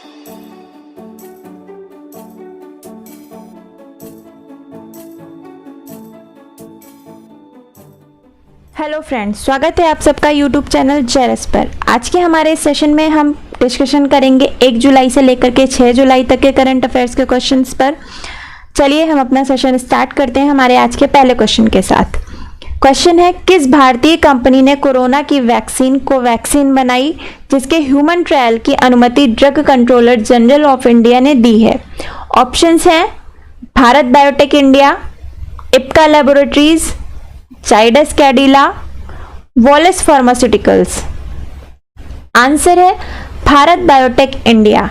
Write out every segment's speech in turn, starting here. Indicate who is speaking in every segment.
Speaker 1: Hello friends, स्वागत है आप सबका यूट्यूब चैनल जेरस पर। आज के हमारे इस सेशन में हम डिस्कशन करेंगे 1 जुलाई से लेकर के 6 जुलाई तक के करंट अफेयर्स के क्वेश्चंस पर। चलिए हम अपना सेशन स्टार्ट करते हैं हमारे आज के पहले क्वेश्चन के साथ। क्वेश्चन है, किस भारतीय कंपनी ने कोरोना की वैक्सीन कोवैक्सीन बनाई जिसके ह्यूमन ट्रायल की अनुमति drug controller general of India ने दी है? ऑप्शंस हैं Bharat biotech India, Ipca laboratories, Zydus Cadila, Wallace pharmaceuticals. Answer है Bharat biotech India.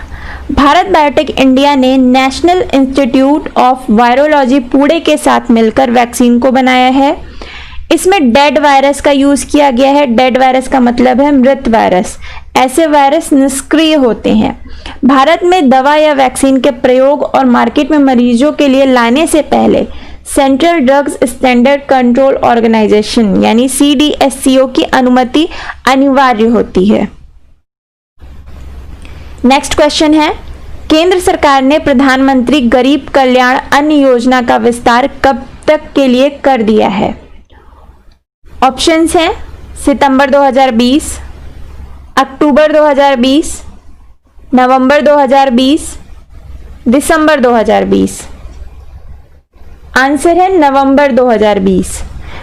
Speaker 1: Bharat biotech India ने national institute of virology Pune के साथ मिलकर वैक्सीन को बनाया है। इसमें डेड वायरस का यूज किया गया है। डेड वायरस का मतलब है मृत वायरस। ऐसे वायरस निष्क्रिय होते हैं। भारत में दवा या वैक्सीन के प्रयोग और मार्केट में मरीजों के लिए लाने से पहले central drugs standard control organisation यानी CDSCO की अनुमति अनिवार्य होती है। नेक्स्ट क्वेश्चन है, केंद्र सरकार ने प्रधानमंत्री गरीब कल्याण अन्न योजना का विस्तार कब तक के लिए कर दिया है? ऑप्शंस हैं सितंबर 2020, अक्टूबर 2020, नवंबर 2020, दिसंबर 2020। आंसर है नवंबर 2020।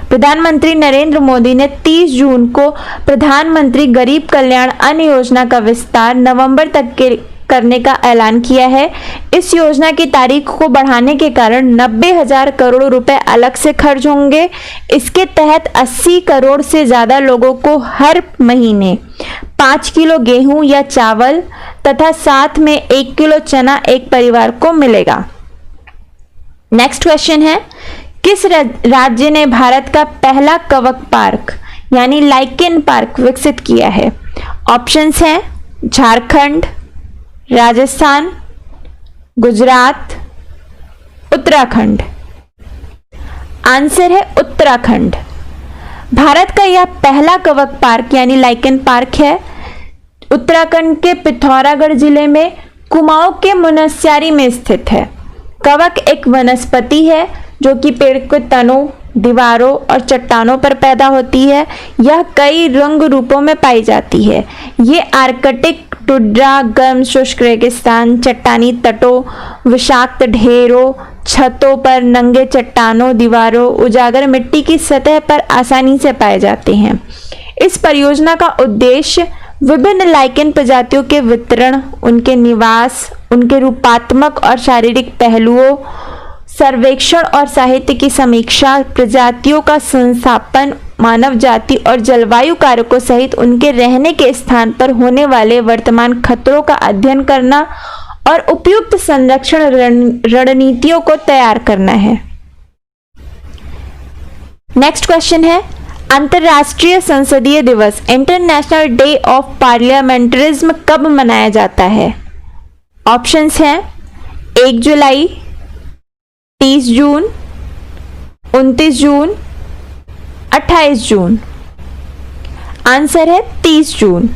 Speaker 1: प्रधानमंत्री नरेंद्र मोदी ने 30 जून को प्रधानमंत्री गरीब कल्याण अन्न योजना का विस्तार नवंबर तक के करने का ऐलान किया है। इस योजना की तारीख को बढ़ाने के कारण 90,000 करोड़ रुपए अलग से खर्च होंगे। इसके तहत 80 करोड़ से ज्यादा लोगों को हर महीने 5 किलो गेहूं या चावल तथा साथ में 1 किलो चना एक परिवार को मिलेगा। नेक्स्ट क्वेश्चन है, किस राज्य ने भारत का पहला कवक पार्क यानी लाइकेन पार्क विकसित किया है? ऑप्शंस हैं झारखंड, राजस्थान, गुजरात, उत्तराखंड। आंसर है उत्तराखंड। भारत का यह पहला कवक पार्क यानी लाइकेन पार्क है। उत्तराखंड के पिथौरागढ़ जिले में कुमाऊं के मुनस्यारी में स्थित है। कवक एक वनस्पति है जो कि पेड़ के तनों, दीवारों और चट्टानों पर पैदा होती है। यह कई रंग रूपों में पाई जाती है। ये आर्कटिक टुंड्रा, गर्म शुष्क रेगिस्तान, चट्टानी तटों, विषाक्त ढेरों, छतों पर, नंगे चट्टानों, दीवारों, उजागर मिट्टी की सतह पर आसानी से पाए जाते हैं। इस परियोजना का उद्देश्य विभिन्न लाइकेन प्रजातियों के वितरण, उनके निवास, उनके रूपात्मक और शारीरिक पहलुओं, सर्वेक्षण और साहित्य की समीक्षा, प्रजातियों का संस्थापन, मानव जाति और जलवायु कारकों सहित उनके रहने के स्थान पर होने वाले वर्तमान खतरों का अध्ययन करना और उपयुक्त संरक्षण रणनीतियों को तैयार करना है। नेक्स्ट क्वेश्चन है, अंतर्राष्ट्रीय संसदीय दिवस इंटरनेशनल डे ऑफ पार्लियामेंटरिज्म कब मनाया जाता है? ऑप्शंस हैं 1 जुलाई, 30 जून, 29 जून, 28 जून। आंसर है 30 जून।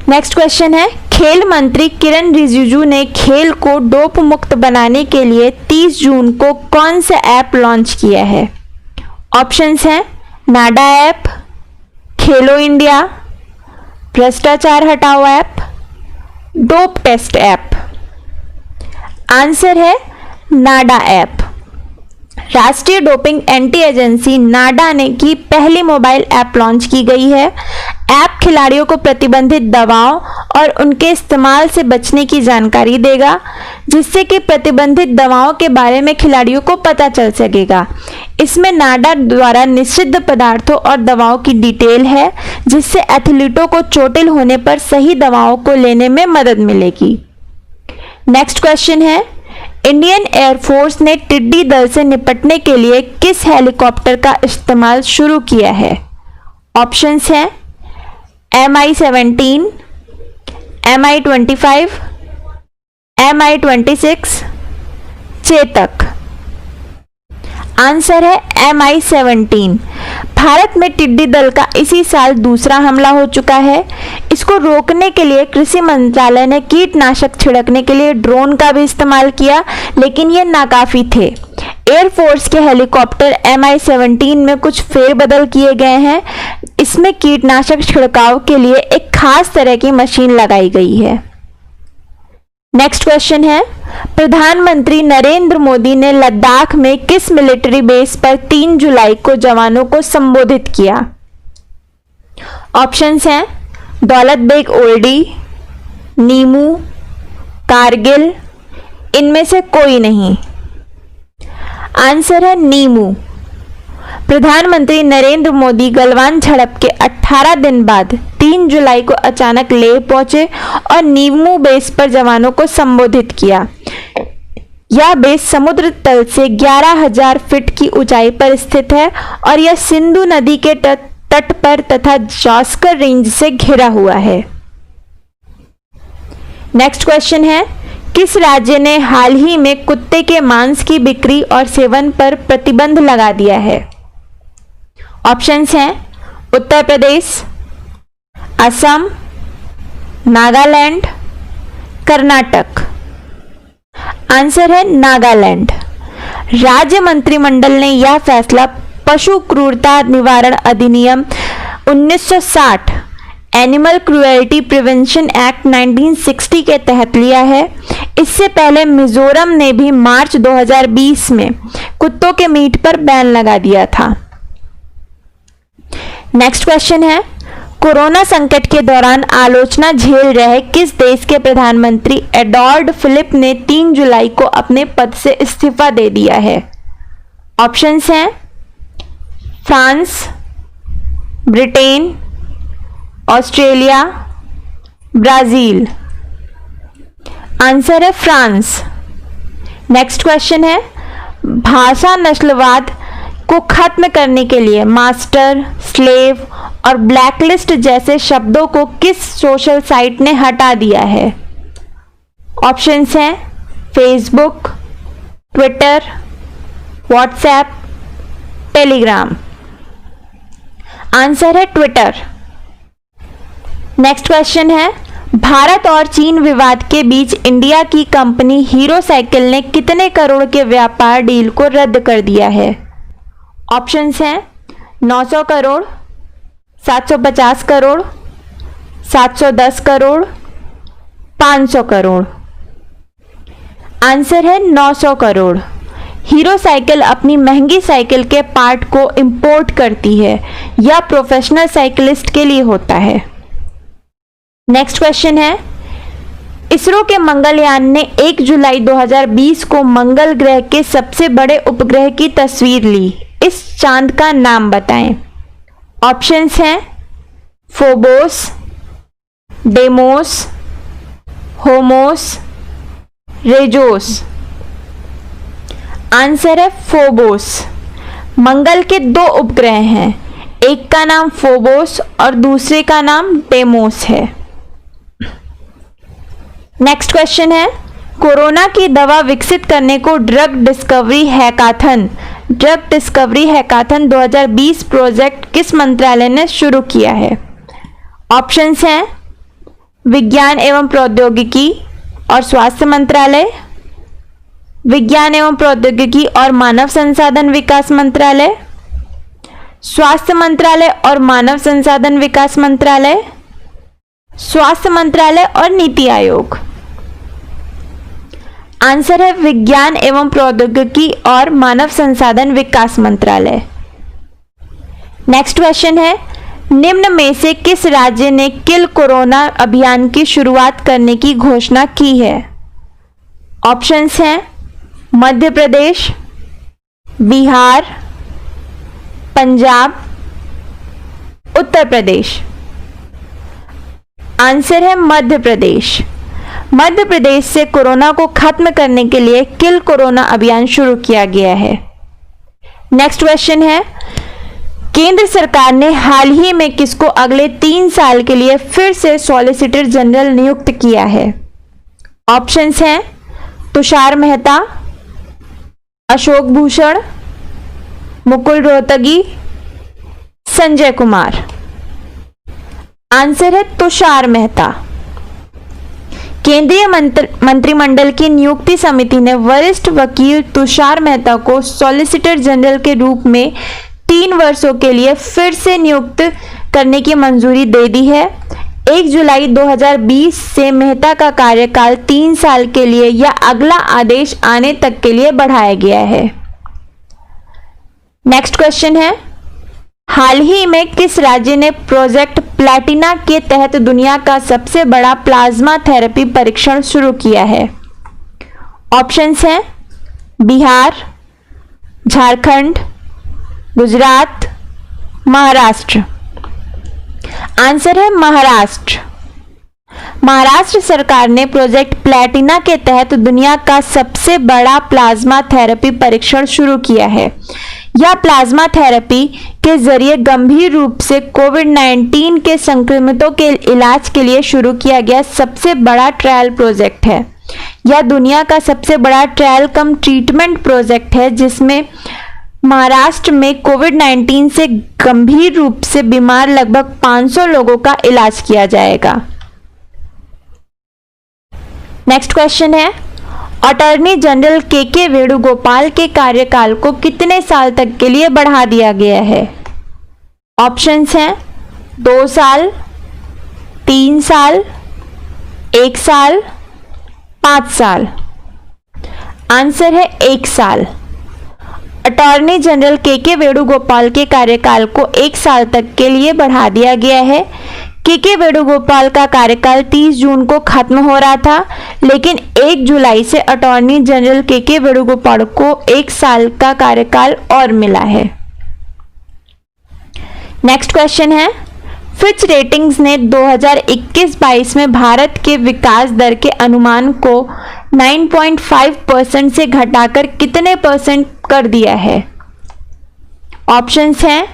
Speaker 1: नेक्स्ट क्वेश्चन है, खेल मंत्री किरण रिजिजू ने खेल को डोप मुक्त बनाने के लिए 30 जून को कौन सा ऐप लॉन्च किया है? ऑप्शंस हैं नाडा ऐप, खेलो इंडिया, भ्रष्टाचार हटाओ app, dope test app. Answer है नाडा ऐप। राष्ट्रीय डोपिंग एंटी एजेंसी नाडा ने की पहली मोबाइल ऐप लॉन्च की गई है। ऐप खिलाड़ियों को प्रतिबंधित दवाओं और उनके इस्तेमाल से बचने की जानकारी देगा, जिससे कि प्रतिबंधित दवाओं के बारे में खिलाड़ियों को पता चल सकेगा। इसमें नाडा द्वारा निषिद्ध पदार्थों और दवाओं की डिटेल है, जिससे एथलीटों को चोटिल होने पर सही दवाओं को लेने में मदद मिलेगी। नेक्स्ट क्वेश्चन है, इंडियन एयरफोर्स ने टिड्डी दल से निपटने के लिए किस हेलीकॉप्टर का इस्तेमाल शुरू किया है? ऑप्शंस हैं MI-17, MI-25, MI-26, Chetak. Answer है MI-17। भारत में टिड्डी दल का इसी साल दूसरा हमला हो चुका है। इसको रोकने के लिए कृषि मंत्रालय ने कीटनाशक छिड़कने के लिए ड्रोन का भी इस्तेमाल किया, लेकिन ये नाकाफी थे। एयरफोर्स के हेलीकॉप्टर MI-17 में कुछ फेरबदल किए गए हैं। इसमें कीटनाशक छिड़काव के लिए एक खास तरह की मशीन लगाई गई है। नेक्स्ट क्वेश्चन है, प्रधानमंत्री नरेंद्र मोदी ने लद्दाख में किस मिलिट्री बेस पर 3 जुलाई को जवानों को संबोधित किया? ऑप्शंस हैं दौलत बेग ओल्डी, नीमू, कारगिल, इनमें से कोई नहीं। आंसर है नीमू। प्रधानमंत्री नरेंद्र मोदी गलवान झड़प के 18 दिन बाद 3 जुलाई को अचानक लेह पहुंचे और नीमू बेस पर जवानों को संबोधित किया। यह बेस समुद्र तल से 11,000 फीट की ऊंचाई पर स्थित है और यह सिंधु नदी के तट पर तथा जास्कर रेंज से घिरा हुआ है। नेक्स्ट क्वेश्चन है, किस राज्य ने हाल ही में कुत्ते के मांस की बिक्री और सेवन पर प्रतिबंध लगा दिया है? ऑप्शंस हैं उत्तर प्रदेश, असम, नागालैंड, कर्नाटक। आंसर है नागालैंड। राज्य मंत्रिमंडल ने यह फैसला पशु क्रूरता निवारण अधिनियम 1960 एनिमल क्रूएल्टी प्रिवेंशन एक्ट 1960 के तहत लिया है। इससे पहले मिजोरम ने भी मार्च 2020 में कुत्तों के मीट पर बैन लगा दिया था। नेक्स्ट क्वेश्चन है, कोरोना संकट के दौरान आलोचना झेल रहे किस देश के प्रधानमंत्री एडोर्ड फिलिप ने 3 जुलाई को अपने पद से इस्तीफा दे दिया है? ऑप्शंस हैं France, Britain, Australia, Brazil. Answer है फ्रांस। नेक्स्ट क्वेश्चन है, भाषा नस्लवाद को खत्म करने के लिए मास्टर, स्लेव और ब्लैकलिस्ट जैसे शब्दों को किस सोशल साइट ने हटा दिया है? ऑप्शंस हैं Facebook, Twitter, WhatsApp, Telegram. Answer है ट्विटर। नेक्स्ट क्वेश्चन है, भारत और चीन विवाद के बीच इंडिया की कंपनी हीरो साइकिल ने कितने करोड़ के व्यापार डील को रद्द कर दिया है? ऑप्शंस हैं 900 करोड़, 750 करोड़, 710 करोड़, 500 करोड़। आंसर है 900 करोड़। हीरो साइकिल अपनी महंगी साइकिल के पार्ट को इंपोर्ट करती है। यह प्रोफेशनल साइकिलिस्ट के लिए होता है। नेक्स्ट क्वेश्चन है, इसरो के मंगलयान ने 1 जुलाई 2020 को मंगल ग्रह के सबसे बड़े उपग्रह की तस्वीर ली। इस चांद का नाम बताएं। ऑप्शंस हैं फोबोस, डेमोस, होमोस, रेजोस। आंसर है फोबोस। मंगल के 2 उपग्रह हैं, एक का नाम फोबोस और दूसरे का नाम डेमोस है। नेक्स्ट क्वेश्चन है, कोरोना की दवा विकसित करने को ड्रग डिस्कवरी हैकाथन 2020 प्रोजेक्ट किस मंत्रालय ने शुरू किया है? ऑप्शंस हैं विज्ञान एवं प्रौद्योगिकी और स्वास्थ्य मंत्रालय, विज्ञान एवं प्रौद्योगिकी और मानव संसाधन विकास मंत्रालय, स्वास्थ्य मंत्रालय और मानव संसाधन विकास मंत्रालय, स्वास्थ्य मंत्रालय और नीति आयोग। आंसर है विज्ञान एवं प्रौद्योगिकी और मानव संसाधन विकास मंत्रालय। नेक्स्ट क्वेश्चन है, निम्न में से किस राज्य ने किल कोरोना अभियान की शुरुआत करने की घोषणा की है? ऑप्शंस हैं मध्य प्रदेश, बिहार, पंजाब, उत्तर प्रदेश। आंसर है मध्य प्रदेश। मध्य प्रदेश से कोरोना को खत्म करने के लिए किल कोरोना अभियान शुरू किया गया है। नेक्स्ट क्वेश्चन है, केंद्र सरकार ने हाल ही में किसको अगले 3 साल के लिए फिर से सॉलिसिटर जनरल नियुक्त किया है? ऑप्शंस हैं तुषार मेहता, अशोक भूषण, मुकुल रोहतगी, संजय कुमार। आंसर है तुषार मेहता। केंद्रीय मंत्रिमंडल की नियुक्ति समिति ने वरिष्ठ वकील तुषार मेहता को सॉलिसिटर जनरल के रूप में 3 वर्षों के लिए फिर से नियुक्त करने की मंजूरी दे दी है। 1 जुलाई 2020 से मेहता का कार्यकाल 3 साल के लिए या अगला आदेश आने तक के लिए बढ़ाया गया है। नेक्स्ट क्वेश्चन है, हाल ही में किस राज्य ने प्रोजेक्ट प्लैटिना के तहत दुनिया का सबसे बड़ा प्लाज्मा थेरेपी परीक्षण शुरू किया है? ऑप्शंस हैं बिहार, झारखंड, गुजरात, महाराष्ट्र। आंसर है महाराष्ट्र। महाराष्ट्र सरकार ने प्रोजेक्ट प्लैटिना के तहत दुनिया का सबसे बड़ा प्लाज्मा थेरेपी परीक्षण शुरू किया है। यह प्लाज्मा थेरेपी के जरिए गंभीर रूप से कोविड-19 के संक्रमितों के इलाज के लिए शुरू किया गया सबसे बड़ा ट्रायल प्रोजेक्ट है। यह दुनिया का सबसे बड़ा ट्रायल कम ट्रीटमेंट प्रोजेक्ट है जिसमें महाराष्ट्र में कोविड-19 से गंभीर रूप से बीमार लगभग 500 लोगों का इलाज किया जाएगा। नेक्स्ट क्वेश्चन है, अटॉर्नी जनरल के वेणुगोपाल के कार्यकाल को कितने साल तक के लिए बढ़ा दिया गया है? ऑप्शंस हैं 2 साल, 3 साल, 1 साल, 5 साल। आंसर है 1 साल। अटॉर्नी जनरल के वेणुगोपाल के कार्यकाल को 1 साल तक के लिए बढ़ा दिया गया है। के वेणुगोपाल का कार्यकाल 30 जून को खत्म हो रहा था, लेकिन 1 जुलाई से अटॉर्नी जनरल के वेणुगोपाल को 1 साल का कार्यकाल और मिला है। नेक्स्ट क्वेश्चन है, फिच रेटिंग्स ने 2021-22 में भारत के विकास दर के अनुमान को 9.5% से घटाकर कितने % कर दिया है? ऑप्शंस हैं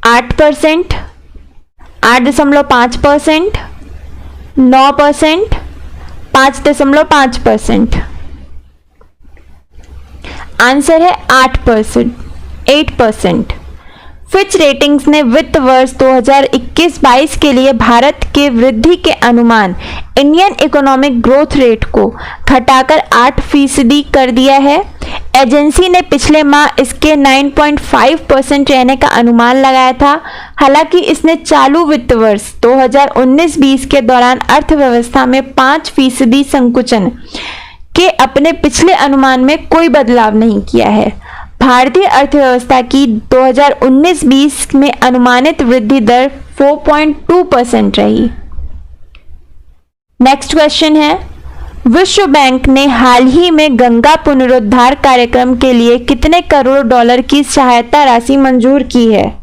Speaker 1: 8%, 8.5%, 9%, 5.5%। आंसर है 8%। फिच रेटिंग्स ने वित्त वर्ष 2021-22 के लिए भारत के वृद्धि के अनुमान इंडियन इकोनॉमिक ग्रोथ रेट को घटाकर 8% कर दिया है। एजेंसी ने पिछले माह इसके 9.5% रहने का अनुमान लगाया था। हालांकि इसने चालू वित्त वर्ष 2019-20 के दौरान अर्थव्यवस्था में 5% संकुचन के अपने पिछले अनुमान में कोई बदलाव नहीं किया है। भारतीय अर्थव्यवस्था की 2019-20 में अनुमानित वृद्धि दर 4.2% रही। नेक्स्ट क्वेश्चन है, विश्व बैंक ने हाल ही में गंगा पुनरुद्धार कार्यक्रम के लिए कितने करोड़ डॉलर की सहायता राशि मंजूर की है?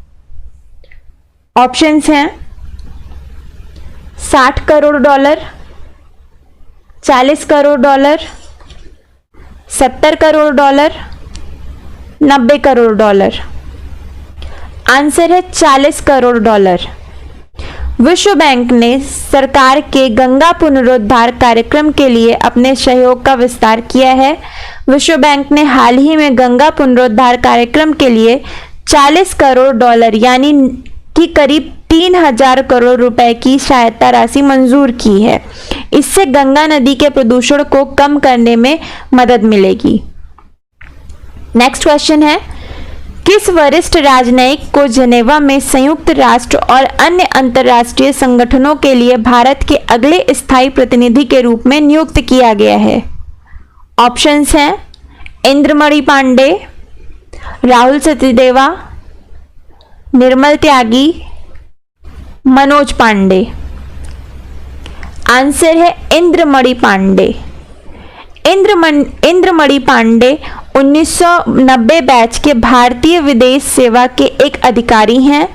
Speaker 1: ऑप्शंस हैं 60 crore dollar, 40 crore dollar, 70 crore dollar, 90 crore dollar. Answer है 40 करोड़ डॉलर। विश्व बैंक ने सरकार के गंगा पुनरुद्धार कार्यक्रम के लिए अपने सहयोग का विस्तार किया है। विश्व बैंक ने हाल ही में गंगा पुनरुद्धार कार्यक्रम के लिए 40 करोड़ डॉलर यानी कि करीब 3000 करोड़ रुपए की सहायता राशि मंजूर की है। इससे गंगा नदी के प्रदूषण को कम करने में मदद मिलेगी। नेक्स्ट क्वेश्चन है, किस वरिष्ठ राजनयिक को जेनेवा में संयुक्त राष्ट्र और अन्य अंतर्राष्ट्रीय संगठनों के लिए भारत के अगले स्थायी प्रतिनिधि के रूप में नियुक्त किया गया है? ऑप्शंस हैं इंद्रमणि पांडे, राहुल सचदेवा, निर्मल त्यागी, मनोज पांडे। आंसर है इंद्रमणि पांडे। इंद्रमणि पांडे 1990 बैच के भारतीय विदेश सेवा के एक अधिकारी हैं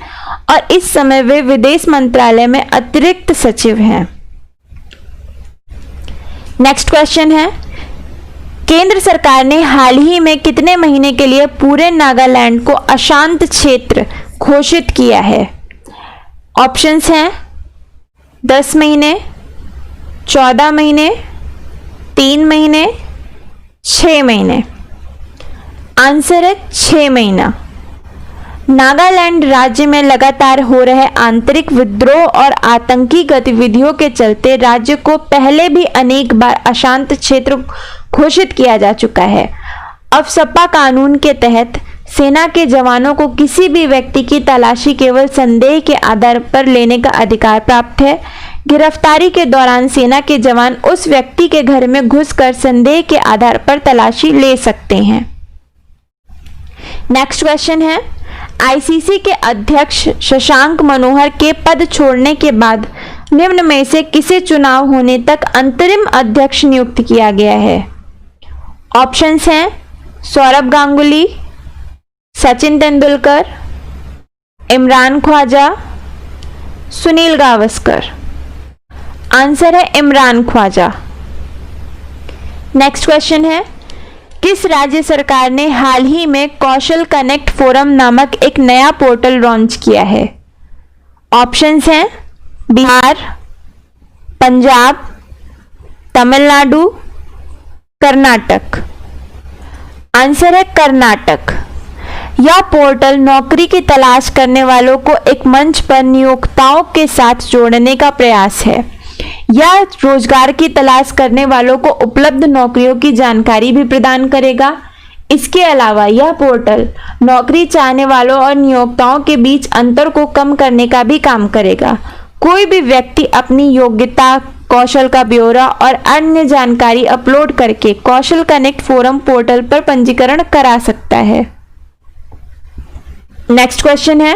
Speaker 1: और इस समय वे विदेश मंत्रालय में अतिरिक्त सचिव हैं। नेक्स्ट क्वेश्चन है, केंद्र सरकार ने हाल ही में कितने महीने के लिए पूरे नागालैंड को अशांत क्षेत्र घोषित किया है? ऑप्शंस हैं 10 महीने, 14 महीने, 3 महीने, 6 महीने। आंसर है 6 महीना। नागालैंड राज्य में लगातार हो रहे आंतरिक विद्रोह और आतंकी गतिविधियों के चलते राज्य को पहले भी अनेक बार अशांत क्षेत्र घोषित किया जा चुका है। अब सपा कानून के तहत सेना के जवानों को किसी भी व्यक्ति की तलाशी केवल संदेह के आधार पर लेने का अधिकार प्राप्त है। गिरफ्तारी के दौरान सेना के जवान उस व्यक्ति के घर में घुसकर संदेह के आधार पर तलाशी ले सकते हैं। नेक्स्ट क्वेश्चन है, आईसीसी के अध्यक्ष शशांक मनोहर के पद छोड़ने के बाद निम्न में से किसे चुनाव होने तक अंतरिम अध्यक्ष नियुक्त किया गया है? ऑप्शंस हैं सौरभ गांगुली, सचिन तेंदुलकर, इमरान ख्वाजा, सुनील गावस्कर। आंसर है इमरान ख्वाजा। नेक्स्ट क्वेश्चन है, किस राज्य सरकार ने हाल ही में कौशल कनेक्ट फोरम नामक एक नया पोर्टल लॉन्च किया है? ऑप्शंस हैं बिहार, पंजाब, तमिलनाडु, कर्नाटक। आंसर है कर्नाटक। यह पोर्टल नौकरी की तलाश करने वालों को एक मंच पर नियोक्ताओं के साथ जोड़ने का प्रयास है। यह रोजगार की तलाश करने वालों को उपलब्ध नौकरियों की जानकारी भी प्रदान करेगा। इसके अलावा यह पोर्टल नौकरी चाहने वालों और नियोक्ताओं के बीच अंतर को कम करने का भी काम करेगा। कोई भी व्यक्ति अपनी योग्यता, कौशल का ब्यौरा और अन्य जानकारी अपलोड करके कौशल कनेक्ट फोरम पोर्टल पर पंजीकरण करा सकता है। नेक्स्ट क्वेश्चन है,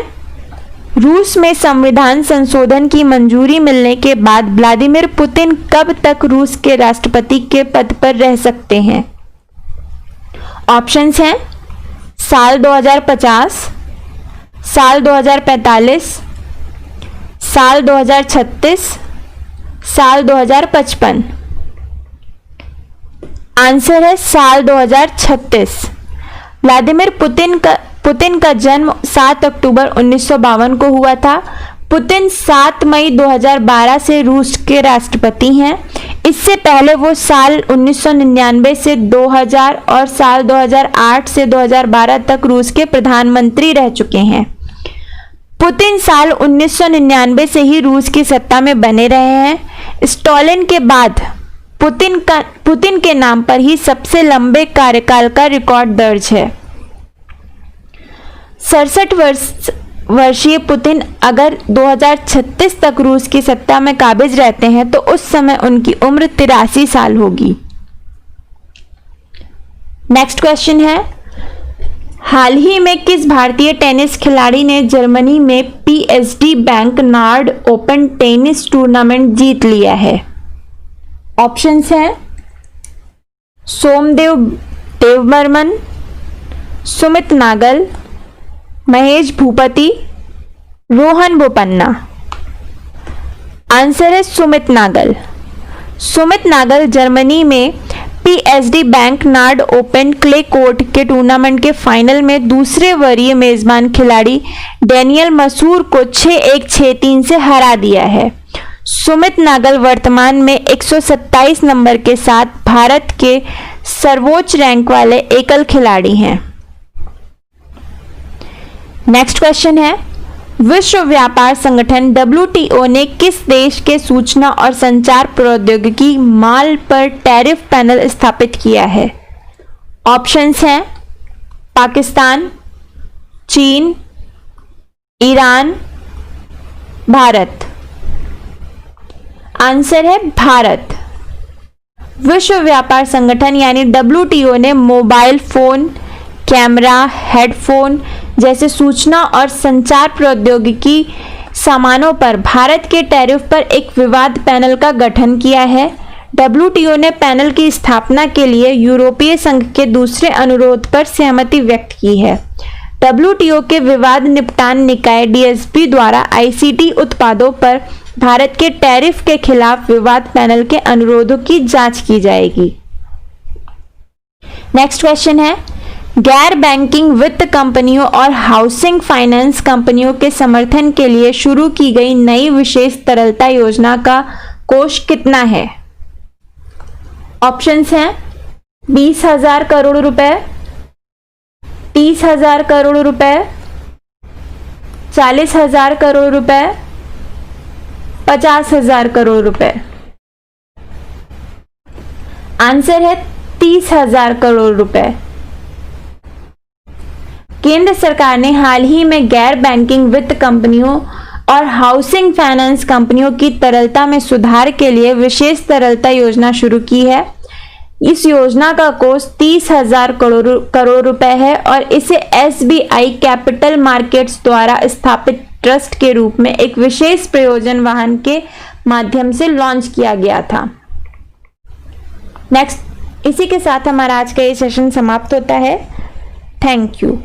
Speaker 1: रूस में संविधान संशोधन की मंजूरी मिलने के बाद व्लादिमीर पुतिन कब तक रूस के राष्ट्रपति के पद पर रह सकते हैं? ऑप्शंस हैं साल 2050, साल 2045, साल 2036, साल 2055। आंसर है साल 2036। व्लादिमीर पुतिन का जन्म 7 अक्टूबर 1952 को हुआ था। पुतिन 7 मई 2012 से रूस के राष्ट्रपति हैं। इससे पहले वो साल 1999 से 2000 और साल 2008 से 2012 तक रूस के प्रधानमंत्री रह चुके हैं। पुतिन साल 1999 से ही रूस की सत्ता में बने रहे हैं। स्टालिन के बाद पुतिन के नाम पर ही सबसे लंबे कार्यकाल का रिकॉर्ड दर्ज है। 67 वर्षीय पुतिन अगर 2036 तक रूस की सत्ता में काबिज रहते हैं तो उस समय उनकी उम्र 83 साल होगी। नेक्स्ट क्वेश्चन है, हाल ही में किस भारतीय टेनिस खिलाड़ी ने जर्मनी में PSD bank nord open tennis tournament जीत लिया है? ऑप्शंस हैं सोमदेव देवबर्मन, सुमित नागल, महेश भूपति, रोहन बोपन्ना। आंसर है सुमित नागल। सुमित नागल जर्मनी में PSD bank nord open clay court के टूर्नामेंट के फाइनल में दूसरे वरीय मेजबान खिलाड़ी डेनियल मसूर को 6-1, 6-3 से हरा दिया है। सुमित नागल वर्तमान में 127 नंबर के साथ भारत के सर्वोच्च रैंक वाले एकल खिलाड़ी हैं। नेक्स्ट क्वेश्चन है, विश्व व्यापार संगठन WTO ने किस देश के सूचना और संचार प्रौद्योगिकी माल पर टैरिफ पैनल स्थापित किया है? ऑप्शंस हैं पाकिस्तान, चीन, ईरान, भारत। आंसर है भारत। विश्व व्यापार संगठन यानी WTO ने मोबाइल फोन, कैमरा, हेडफोन जैसे सूचना और संचार प्रौद्योगिकी सामानों पर भारत के टैरिफ पर एक विवाद पैनल का गठन किया है। WTO ने पैनल की स्थापना के लिए यूरोपीय संघ के दूसरे अनुरोध पर सहमति व्यक्त की है। WTO के विवाद निपटान निकाय DSP द्वारा ICT उत्पादों पर भारत के टैरिफ के खिलाफ विवाद पैनल के अनुरोधों की जांच की जाएगी। नेक्स्ट क्वेश्चन है, गैर बैंकिंग वित्त कंपनियों और हाउसिंग फाइनेंस कंपनियों के समर्थन के लिए शुरू की गई नई विशेष तरलता योजना का कोष कितना है? ऑप्शंस हैं 20,000 करोड़ रुपए, 30,000 करोड़ रुपए, 40,000 करोड़ रुपए, 50,000 करोड़ रुपए। आंसर है 30,000 करोड़ रुपए। केंद्र सरकार ने हाल ही में गैर बैंकिंग वित्त कंपनियों और हाउसिंग फाइनेंस कंपनियों की तरलता में सुधार के लिए विशेष तरलता योजना शुरू की है। इस योजना का कोष 30,000 करोड़ रुपए है और इसे एसबीआई कैपिटल मार्केट्स द्वारा स्थापित ट्रस्ट के रूप में एक विशेष प्रयोजन वाहन के माध्यम से लॉन्च किया गया था। नेक्स्ट, इसी के साथ हमारा आज का ये सेशन समाप्त होता है। Thank you.